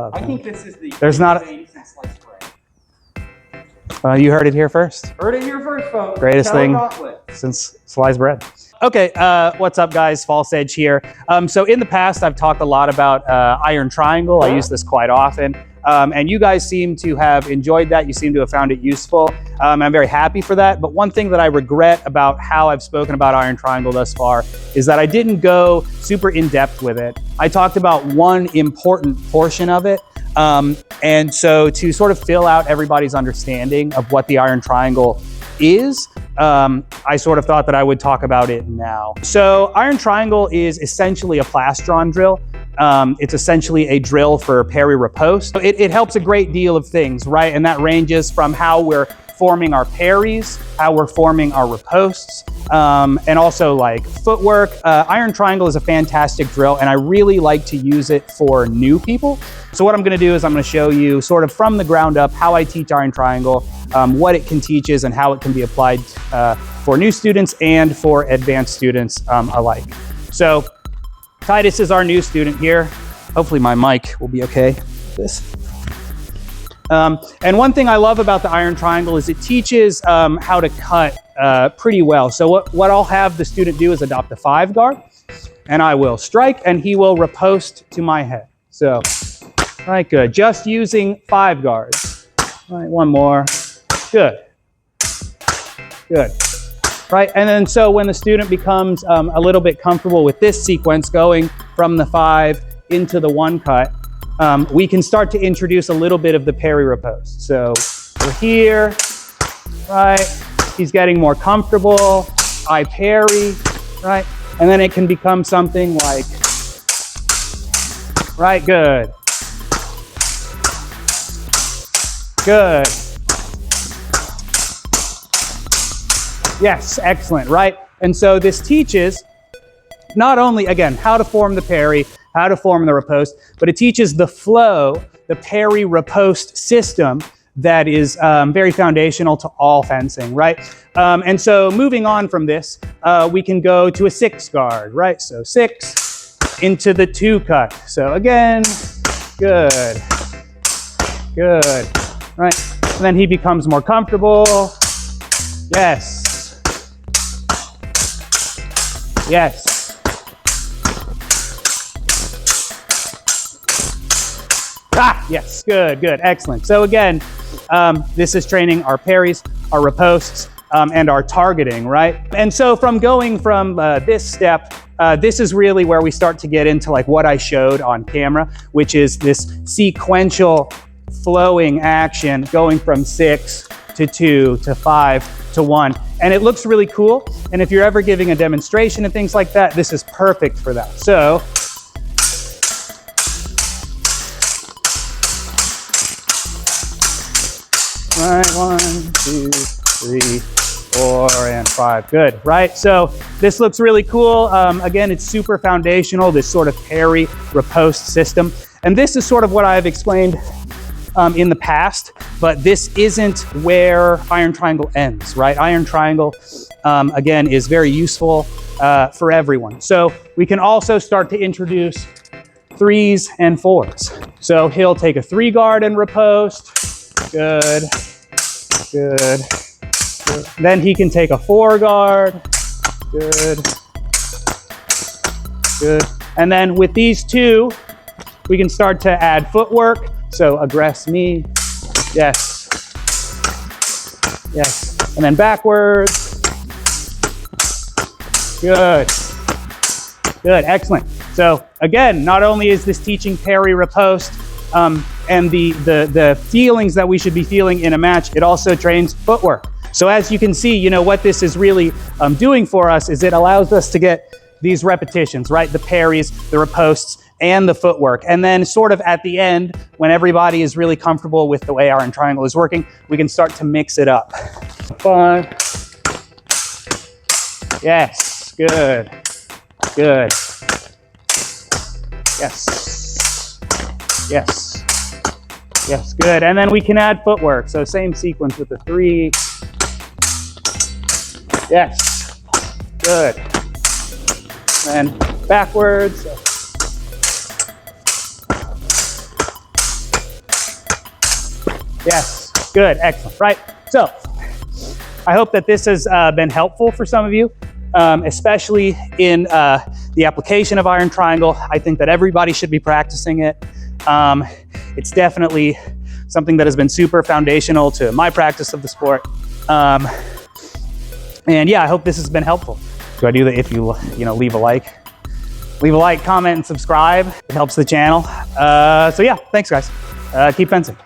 love. I think this is the There's not greatest thing since sliced bread. You heard it here first. Heard it here first, folks. Greatest thing Gauntlet. since sliced bread. Okay, what's up guys? False Edge here. So in the past, I've talked a lot about iron triangle. I use this quite often. And you guys seem to have enjoyed that. You seem to have found it useful. I'm very happy for that. But one thing that I regret about how I've spoken about iron triangle thus far is that I didn't go super in depth with it. I talked about one important portion of it. And so to sort of fill out everybody's understanding of what the iron triangle is, I sort of thought that I would talk about it now. So iron triangle is essentially a plastron drill. It's essentially a drill for parry-riposte. It helps a great deal of things, right? And that ranges from how we're forming our parries, how we're forming our ripostes, and also like footwork. Iron triangle is a fantastic drill, and I really like to use it for new people. So what I'm gonna do is I'm gonna show you sort of from the ground up how I teach iron triangle, what it can teach us and how it can be applied for new students and for advanced students alike. So Titus is our new student here. Hopefully my mic will be okay with this. And one thing I love about the iron triangle is it teaches how to cut pretty well. So what I'll have the student do is adopt a 5 guard, and I will strike and he will riposte to my head. So, right, good. Just using 5 guards. All right, one more. Good. Good. Right, and then so when the student becomes a little bit comfortable with this sequence going from the 5 into the 1 cut, we can start to introduce a little bit of the parry riposte. So we're here, right? He's getting more comfortable. I parry, right? And then it can become something like, right, good. Good. Yes, excellent, right? And so this teaches not only, again, how to form the parry, how to form the riposte, but it teaches the flow, the parry riposte system that is very foundational to all fencing, right? And so moving on from this, we can go to a 6 guard, right? So 6 into the 2 cut. So again, good, good, right? And then he becomes more comfortable. Yes. Yes. Ah, yes, good, good, excellent. So again, this is training our parries, our ripostes, and our targeting, right? And so from going from this step, this is really where we start to get into like what I showed on camera, which is this sequential flowing action going from 6 to 2 to 5 to 1. And it looks really cool. And if you're ever giving a demonstration and things like that, this is perfect for that. So, right, 1, 2, 3, 4, and 5. Good, right? So this looks really cool. Again, it's super foundational, this sort of parry riposte system. And this is sort of what I've explained in the past, but this isn't where iron triangle ends, right? Iron triangle, again, is very useful for everyone. So we can also start to introduce 3s and 4s. So he'll take a 3 guard and riposte. Good, good, good. Then he can take a 4 guard. Good, good. And then with these 2, we can start to add footwork. So aggress me, yes, yes, and then backwards, good, good, excellent. So again, not only is this teaching parry riposte and the feelings that we should be feeling in a match, it also trains footwork. So as you can see, you know, what this is really doing for us is it allows us to get these repetitions, right? The parries, the ripostes, and the footwork. And then sort of at the end, when everybody is really comfortable with the way iron triangle is working, we can start to mix it up. 5. Yes, good, good. Yes, yes, yes, good. And then we can add footwork. So same sequence with the 3. Yes, good. And backwards. Yes, good, excellent, right? So I hope that this has been helpful for some of you, especially in the application of iron triangle. I think that everybody should be practicing it. It's definitely something that has been super foundational to my practice of the sport. And yeah, I hope this has been helpful. Do I do that if you leave a like? Leave a like, comment, and subscribe. It helps the channel. So yeah, thanks guys. Keep fencing.